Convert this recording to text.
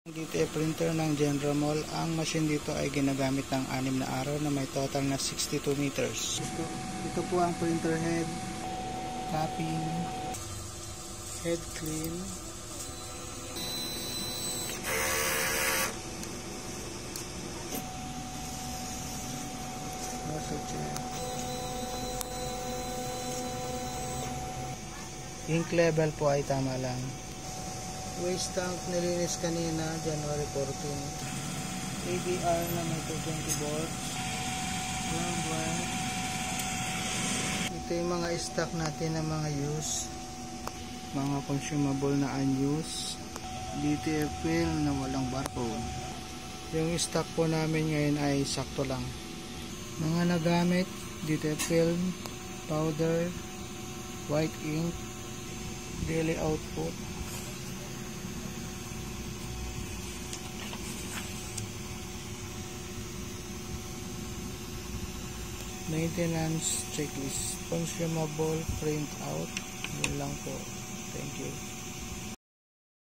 DTF printer ng General Mall. Ang machine dito ay ginagamit ng 6 na araw na may total na 62 meters. Ito po ang printer head, capping, head clean, nozzle check, ink level po ay tama lang. Waste tank nilinis kanina, January 14. ADR na may 220 volts. Ground wire. Ito yung mga stock natin na mga use. Mga consumable na unused. DTF film na walang barcode. Yung stock po namin ngayon ay sakto lang. Mga nagamit, DTF film, powder, white ink, daily output. Maintenance checklist, consumable printout. Yun lang po. Thank you.